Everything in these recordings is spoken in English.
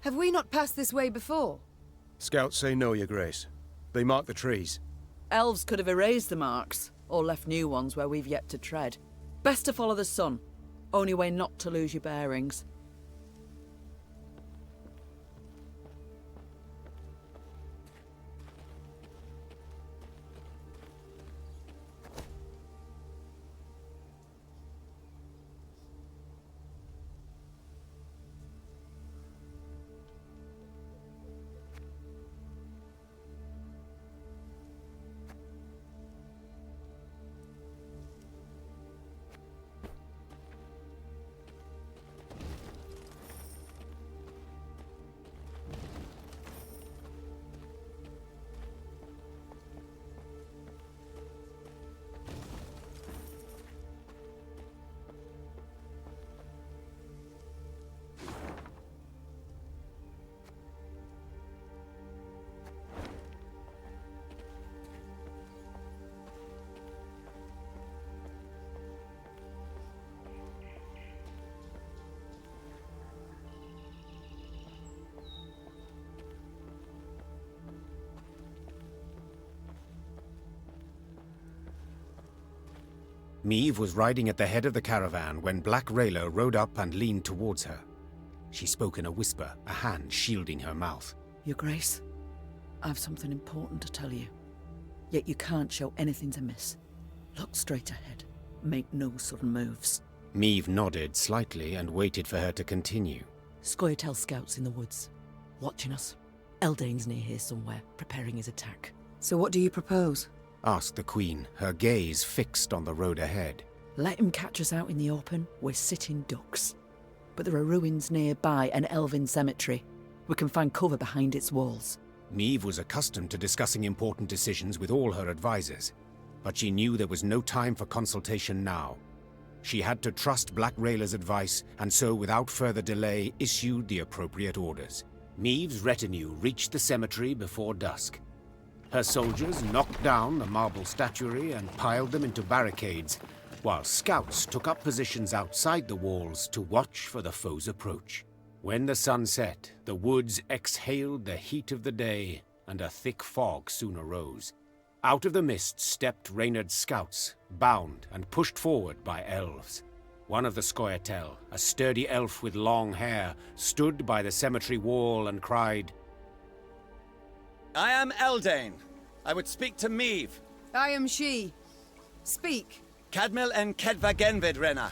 Have we not passed this way before? Scouts say no, Your Grace. They mark the trees. Elves could have erased the marks, or left new ones where we've yet to tread. Best to follow the sun. Only way not to lose your bearings. Meve was riding at the head of the caravan when Black Rayla rode up and leaned towards her. She spoke in a whisper, a hand shielding her mouth. Your Grace, I've something important to tell you. Yet you can't show anything's amiss. Look straight ahead. Make no sudden moves. Meve nodded slightly and waited for her to continue. Scoia'tael scouts in the woods, watching us. Eldain's near here somewhere, preparing his attack. So what do you propose? Asked the Queen, her gaze fixed on the road ahead. Let him catch us out in the open. We're sitting ducks. But there are ruins nearby, an elven cemetery. We can find cover behind its walls. Meve was accustomed to discussing important decisions with all her advisors, but she knew there was no time for consultation now. She had to trust Black Rayla's advice, and so without further delay issued the appropriate orders. Meve's retinue reached the cemetery before dusk. Her soldiers knocked down the marble statuary and piled them into barricades, while scouts took up positions outside the walls to watch for the foe's approach. When the sun set, the woods exhaled the heat of the day, and a thick fog soon arose. Out of the mist stepped Reynard's scouts, bound and pushed forward by elves. One of the Scoia'tael, a sturdy elf with long hair, stood by the cemetery wall and cried, I am Eldain. I would speak to Meve. I am she. Speak. Cadmil en Kedvagenvid Rena.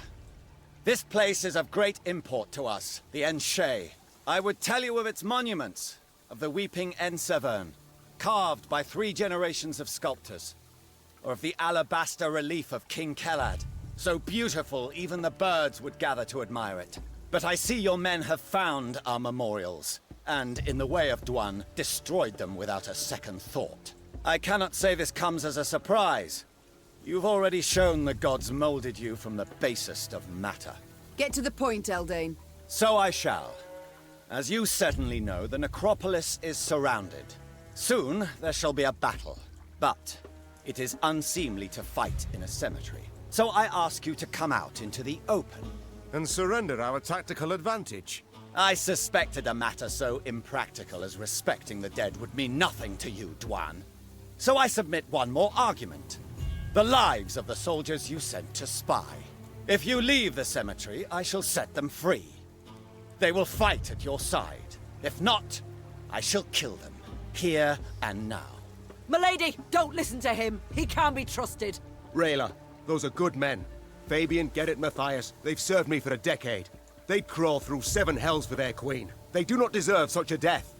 This place is of great import to us, the Enshe. I would tell you of its monuments, of the weeping Ensevern, carved by 3 generations of sculptors, or of the alabaster relief of King Kelad, so beautiful even the birds would gather to admire it. But I see your men have found our memorials, and, in the way of Dwan, destroyed them without a second thought. I cannot say this comes as a surprise. You've already shown the gods molded you from the basest of matter. Get to the point, Eldain. So I shall. As you certainly know, the necropolis is surrounded. Soon there shall be a battle, but it is unseemly to fight in a cemetery. So I ask you to come out into the open. And surrender our tactical advantage. I suspected a matter so impractical as respecting the dead would mean nothing to you, Dwan. So I submit one more argument. The lives of the soldiers you sent to spy. If you leave the cemetery, I shall set them free. They will fight at your side. If not, I shall kill them, here and now. Milady, don't listen to him. He can't be trusted. Rayla, those are good men. Fabian, Gerrit, Matthias, they've served me for a decade. They'd crawl through 7 hells for their queen. They do not deserve such a death.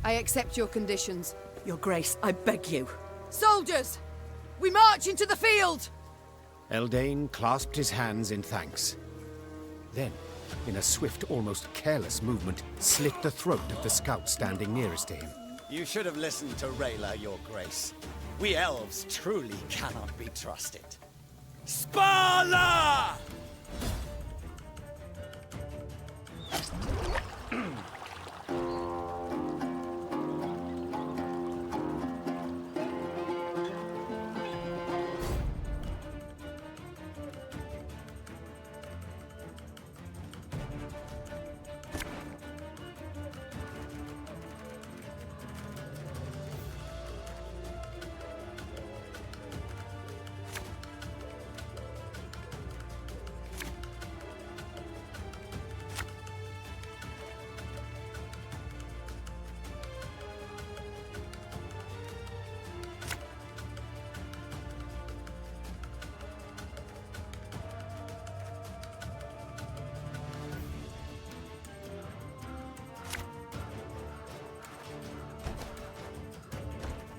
I accept your conditions. Your Grace, I beg you. Soldiers! We march into the field! Eldain clasped his hands in thanks. Then, in a swift, almost careless movement, slit the throat of the scout standing nearest to him. You should have listened to Rayla, Your Grace. We elves truly cannot be trusted. Spala!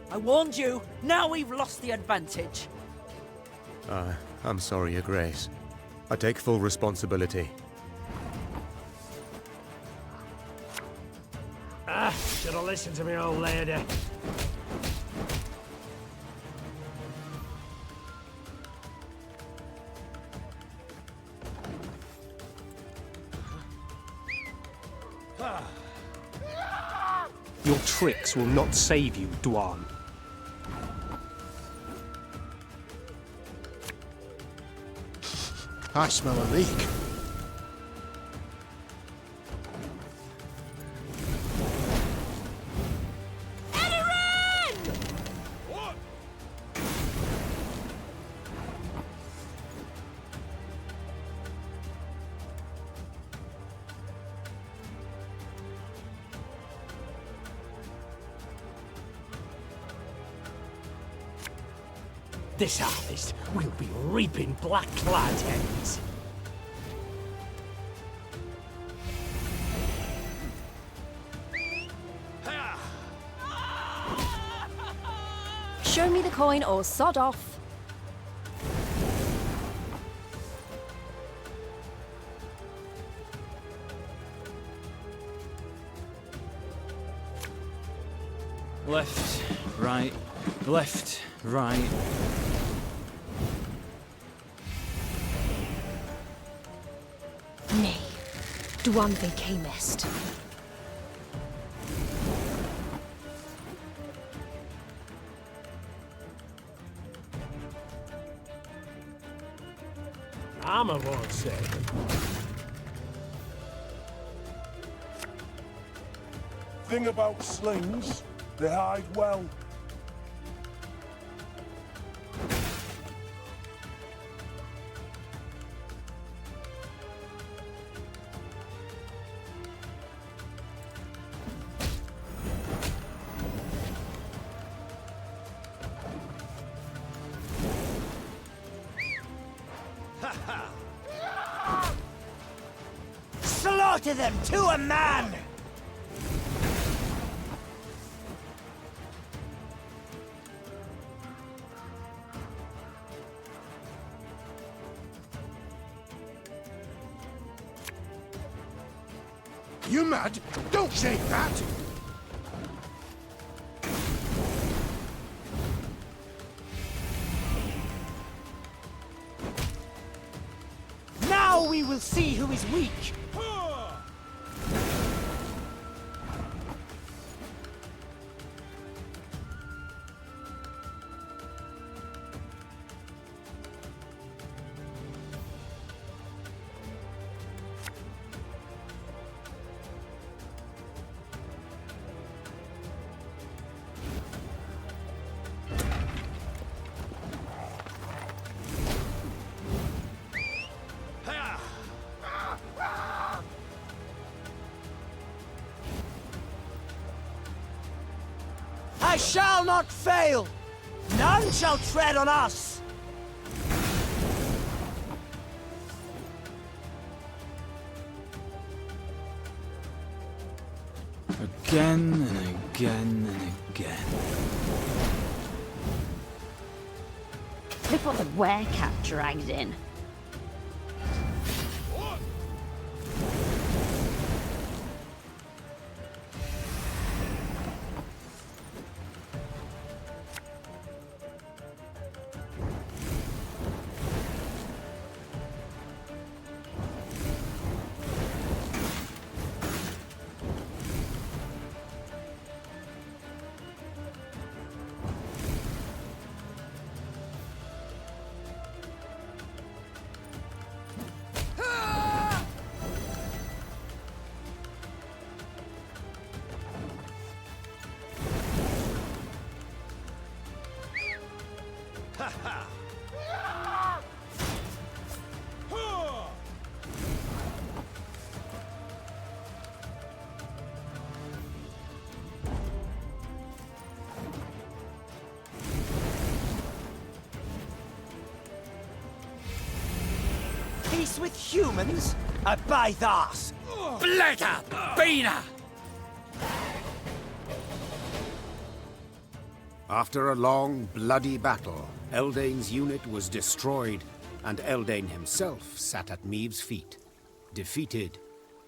I warned you. Now we've lost the advantage. I'm sorry, Your Grace. I take full responsibility. Should have listened to me, old lady. Your tricks will not save you, Dwan. I smell a leak. This harvest will be reaping black-clad heads. Show me the coin or sod off. Left, right, left, right. Nay, Dwan fe camest. Armor won't save him. Thing about slings, they hide well. Slaughter them to a man! You mad? Don't shake that! Now we will see who is weak! I shall not fail! None shall tread on us! Again and again and again. Look what the werecat dragged in. Peace with humans? I buy that. Blegger! Beaner! After a long, bloody battle, Eldain's unit was destroyed, and Eldain himself sat at Meave's feet, defeated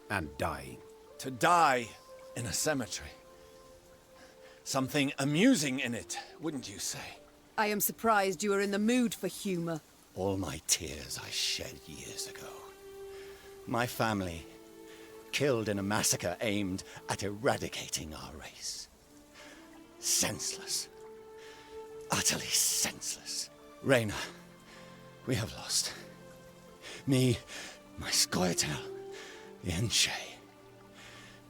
and dying. To die in a cemetery. Something amusing in it, wouldn't you say? I am surprised you are in the mood for humor. All my tears I shed years ago. My family, killed in a massacre aimed at eradicating our race. Senseless. Utterly senseless. Reyna, we have lost. Me, my Scoia'tael, the Enshe.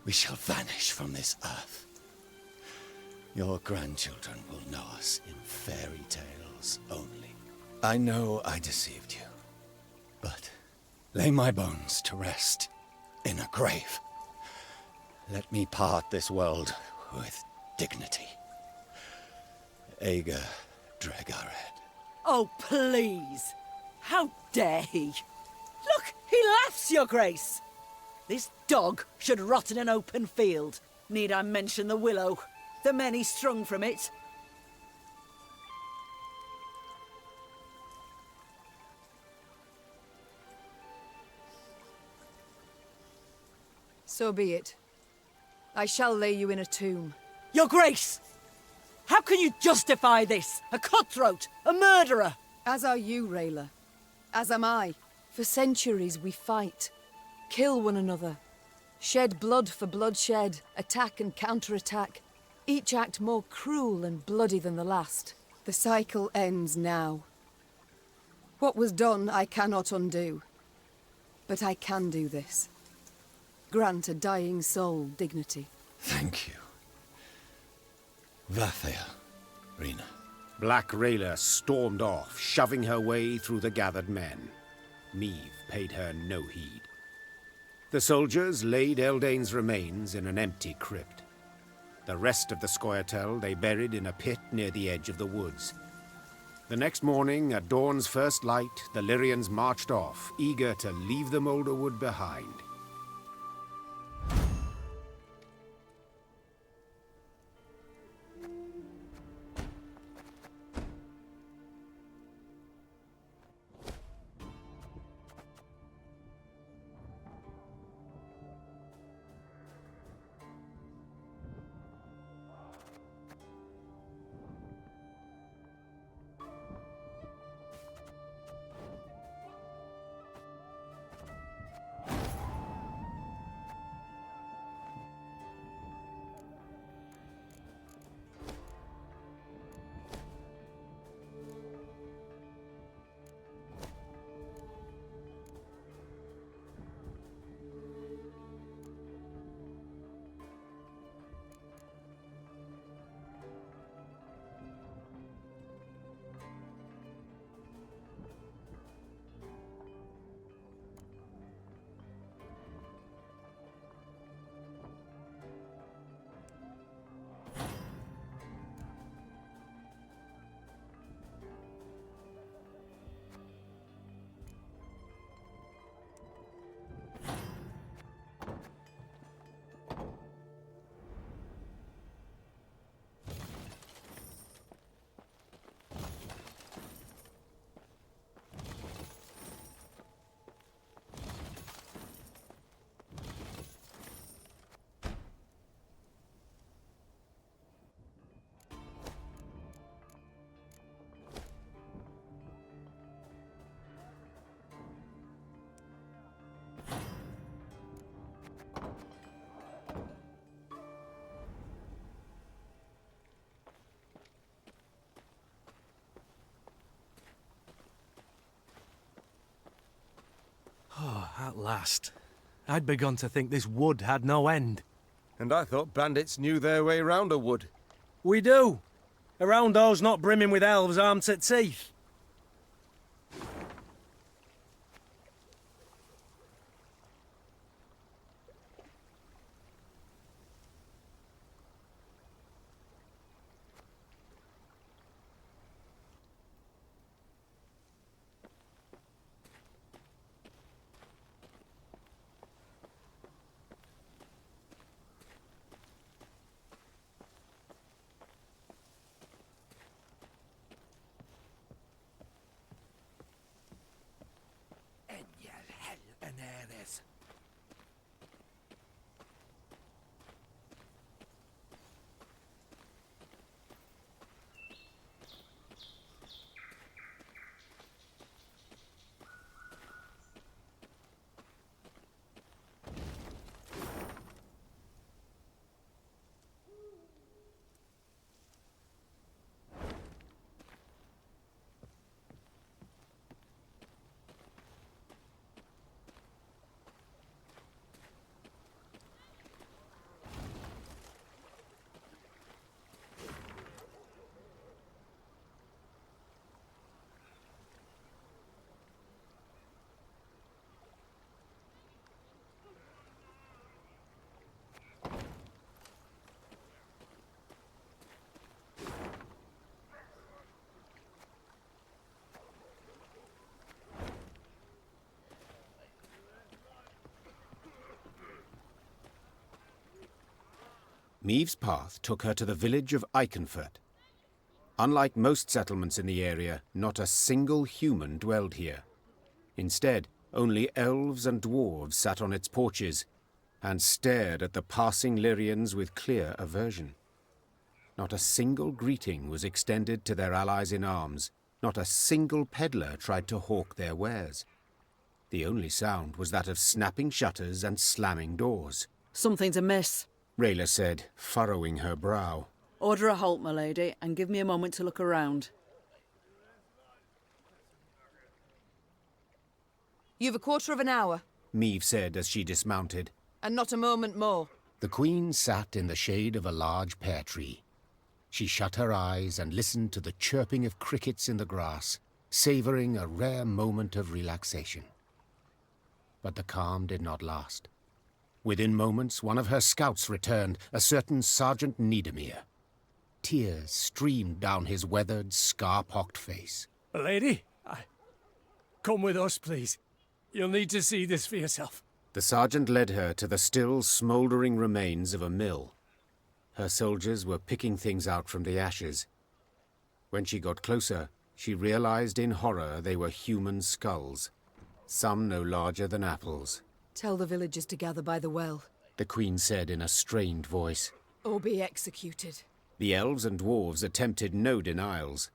We shall vanish from this earth. Your grandchildren will know us in fairy tales only. I know I deceived you, but lay my bones to rest in a grave. Let me part this world with dignity. Ager Dregared. Oh, please! How dare he? Look, he laughs, Your Grace! This dog should rot in an open field. Need I mention the willow? The men he strung from it? So be it. I shall lay you in a tomb. Your Grace! How can you justify this? A cutthroat! A murderer! As are you, Rayla. As am I. For centuries we fight. Kill one another. Shed blood for bloodshed. Attack and counterattack. Each act more cruel and bloody than the last. The cycle ends now. What was done I cannot undo. But I can do this. Grant a dying soul dignity. Thank you. Vathael, Rena. Black Rayla stormed off, shoving her way through the gathered men. Meave paid her no heed. The soldiers laid Eldain's remains in an empty crypt. The rest of the Scoia'tael they buried in a pit near the edge of the woods. The next morning, at dawn's first light, the Lyrians marched off, eager to leave the Moulderwood behind. Oh, at last. I'd begun to think this wood had no end. And I thought bandits knew their way round a wood. We do. Around those not brimming with elves armed to teeth. Maeve's path took her to the village of Iconfurt. Unlike most settlements in the area, not a single human dwelled here. Instead, only elves and dwarves sat on its porches and stared at the passing Lyrians with clear aversion. Not a single greeting was extended to their allies in arms. Not a single peddler tried to hawk their wares. The only sound was that of snapping shutters and slamming doors. Something's amiss, Rayla said, furrowing her brow. Order a halt, my lady, and give me a moment to look around. You've a quarter of an hour. Maeve said as she dismounted. And not a moment more. The Queen sat in the shade of a large pear tree. She shut her eyes and listened to the chirping of crickets in the grass, savouring a rare moment of relaxation. But the calm did not last. Within moments, one of her scouts returned, a certain Sergeant Niedermere. Tears streamed down his weathered, scar-pocked face. Lady, come with us, please. You'll need to see this for yourself. The sergeant led her to the still smouldering remains of a mill. Her soldiers were picking things out from the ashes. When she got closer, she realized in horror they were human skulls, some no larger than apples. Tell the villagers to gather by the well, the Queen said in a strained voice. Or be executed. The elves and dwarves attempted no denials.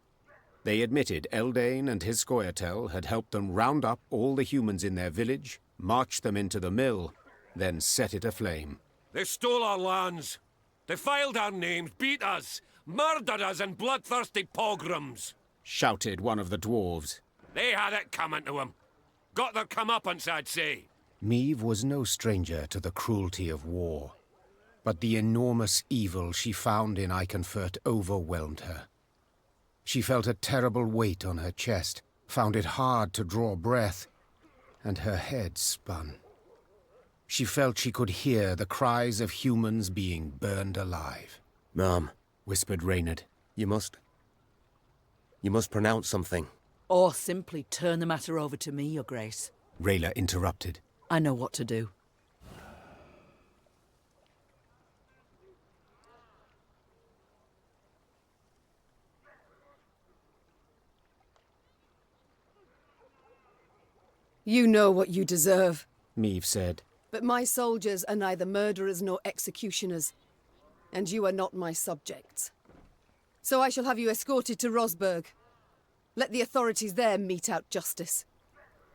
They admitted Eldane and his Scoia'tael had helped them round up all the humans in their village, march them into the mill, then set it aflame. They stole our lands, defiled our names, beat us, murdered us in bloodthirsty pogroms, shouted one of the dwarves. They had it coming to them. Got their comeuppance, I'd say. Maeve was no stranger to the cruelty of war, but the enormous evil she found in Iconfurt overwhelmed her. She felt a terrible weight on her chest, found it hard to draw breath, and her head spun. She felt she could hear the cries of humans being burned alive. Ma'am, whispered Reynard. You must pronounce something. Or simply turn the matter over to me, Your Grace. Rayla interrupted. I know what to do. You know what you deserve, Maeve said. But my soldiers are neither murderers nor executioners, and you are not my subjects. So I shall have you escorted to Rosberg. Let the authorities there mete out justice.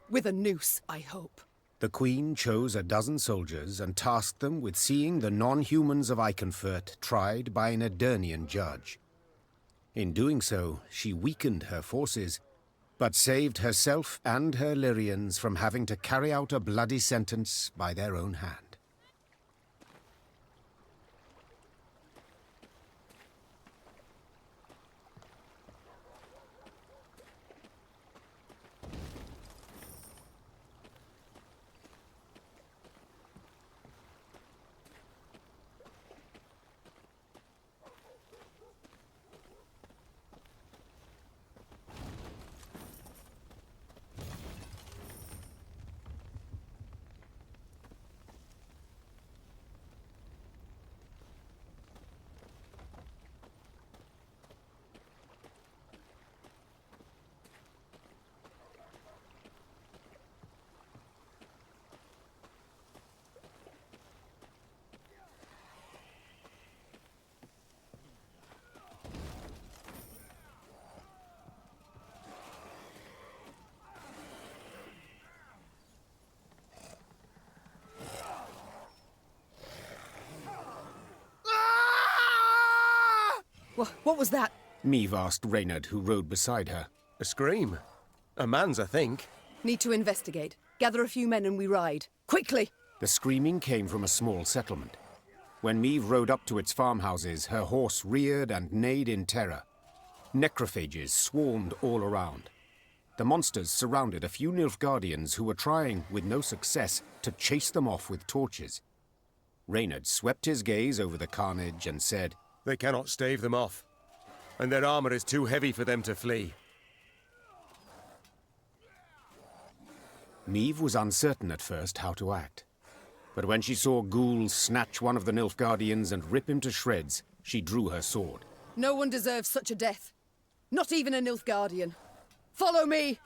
With a noose, I hope. The Queen chose a dozen soldiers and tasked them with seeing the non-humans of Iconfurt tried by an Edirnian judge. In doing so, she weakened her forces, but saved herself and her Lyrians from having to carry out a bloody sentence by their own hand. What was that? Meve asked Reynard, who rode beside her. A scream. A man's, I think. Need to investigate. Gather a few men and we ride. Quickly! The screaming came from a small settlement. When Meve rode up to its farmhouses, her horse reared and neighed in terror. Necrophages swarmed all around. The monsters surrounded a few Nilfgaardians who were trying, with no success, to chase them off with torches. Reynard swept his gaze over the carnage and said, They cannot stave them off, and their armor is too heavy for them to flee. Meve was uncertain at first how to act. But when she saw ghouls snatch one of the Nilfgaardians and rip him to shreds, she drew her sword. No one deserves such a death. Not even a Nilfgaardian. Follow me!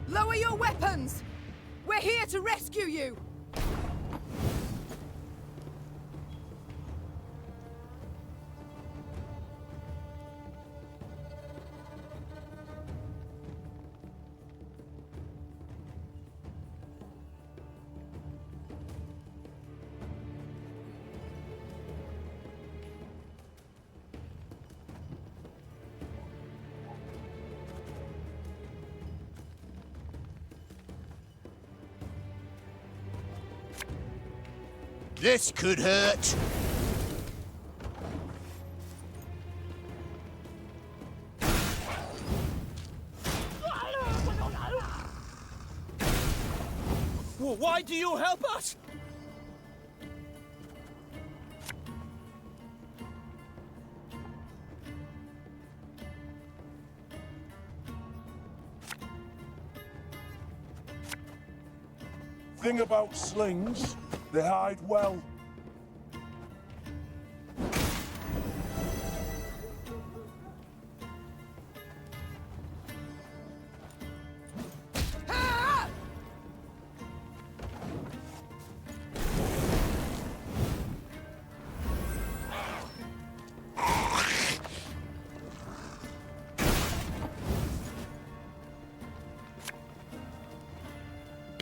Lower your weapons! We're here to rescue you! This could hurt. Well, why do you help us? Thing about slings, they hide well.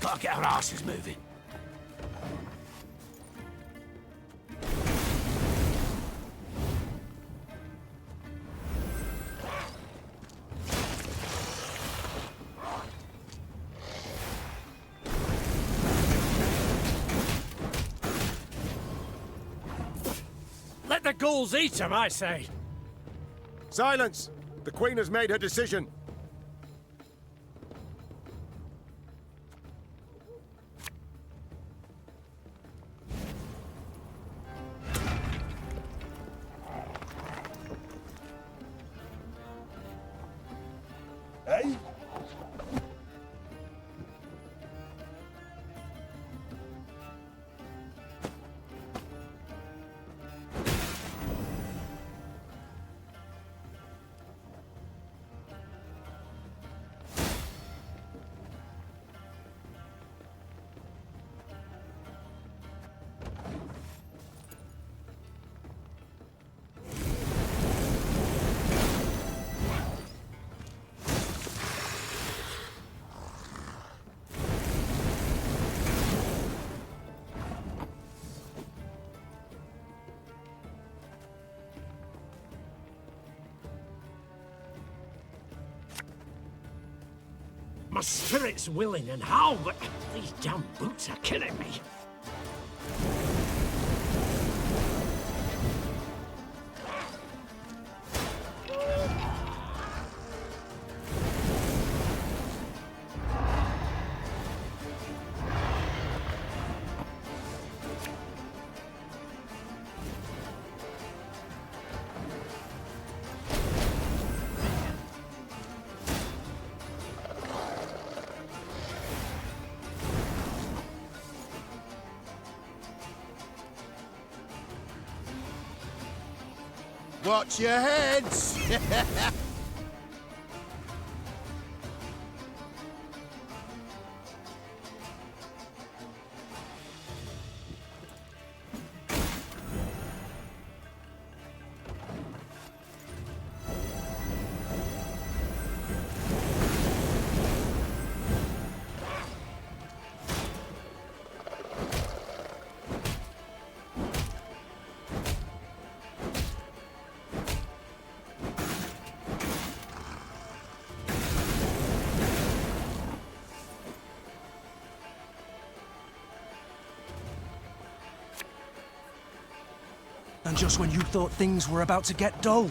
Gotta get our asses moving. Let the ghouls eat them, I say. Silence! The Queen has made her decision. Eh? My spirit's willing and how, but these damn boots are killing me. Watch your heads! And just when you thought things were about to get dull.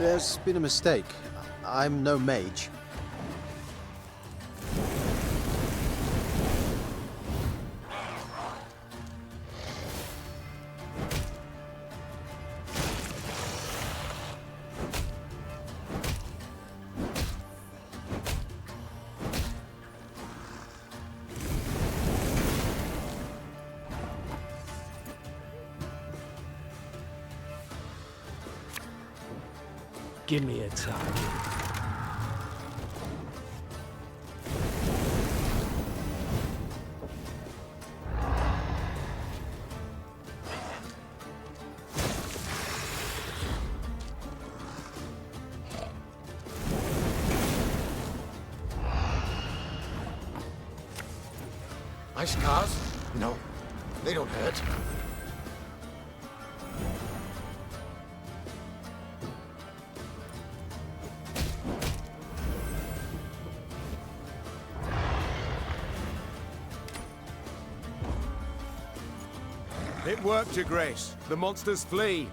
There's been a mistake. I'm no mage. Give me a target. My scars? No, they don't hurt. It worked, Your Grace. The monsters flee.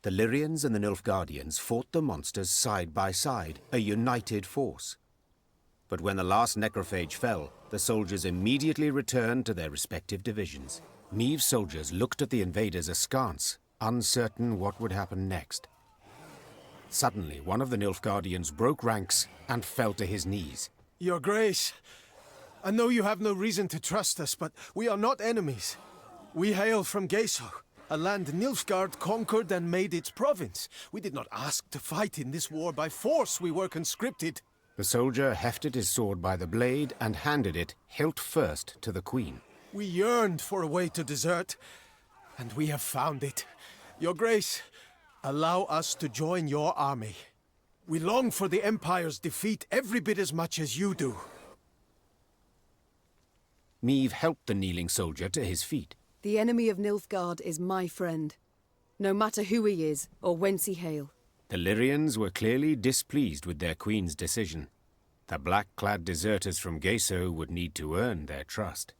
The Lyrians and the Nilfgaardians fought the monsters side by side, a united force. But when the last necrophage fell, the soldiers immediately returned to their respective divisions. Meave's soldiers looked at the invaders askance, uncertain what would happen next. Suddenly, one of the Nilfgaardians broke ranks and fell to his knees. Your Grace, I know you have no reason to trust us, but we are not enemies. We hail from Geso, a land Nilfgaard conquered and made its province. We did not ask to fight in this war by force. We were conscripted. The soldier hefted his sword by the blade and handed it, hilt first, to the Queen. We yearned for a way to desert, and we have found it. Your Grace, allow us to join your army. We long for the Empire's defeat every bit as much as you do. Meave helped the kneeling soldier to his feet. The enemy of Nilfgaard is my friend, no matter who he is or whence he hail. The Lyrians were clearly displeased with their queen's decision. The black-clad deserters from Geso would need to earn their trust.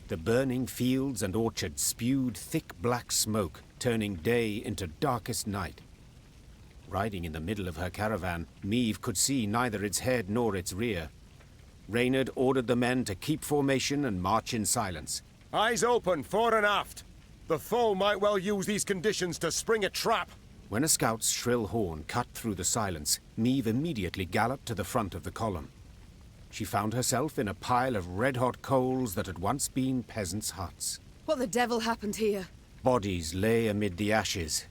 The burning fields and orchards spewed thick black smoke, turning day into darkest night. Riding in the middle of her caravan, Meve could see neither its head nor its rear. Reynard ordered the men to keep formation and march in silence. Eyes open, fore and aft. The foe might well use these conditions to spring a trap. When a scout's shrill horn cut through the silence, Meve immediately galloped to the front of the column. She found herself in a pile of red-hot coals that had once been peasants' huts. What the devil happened here? Bodies lay amid the ashes,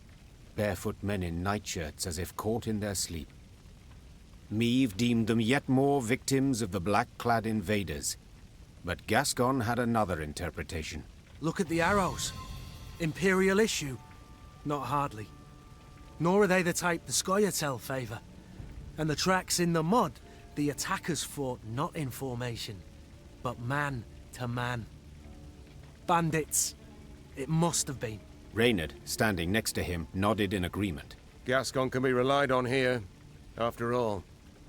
barefoot men in nightshirts as if caught in their sleep. Meve deemed them yet more victims of the black-clad invaders. But Gascon had another interpretation. Look at the arrows. Imperial issue? Not hardly. Nor are they the type the Scoia'tael favour. And the tracks in the mud, the attackers fought not in formation, but man to man. Bandits. It must have been. Reynard, standing next to him, nodded in agreement. Gascon can be relied on here. After all,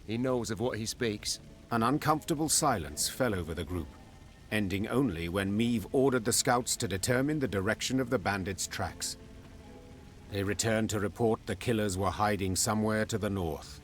he knows of what he speaks. An uncomfortable silence fell over the group, ending only when Meve ordered the scouts to determine the direction of the bandits' tracks. They returned to report the killers were hiding somewhere to the north.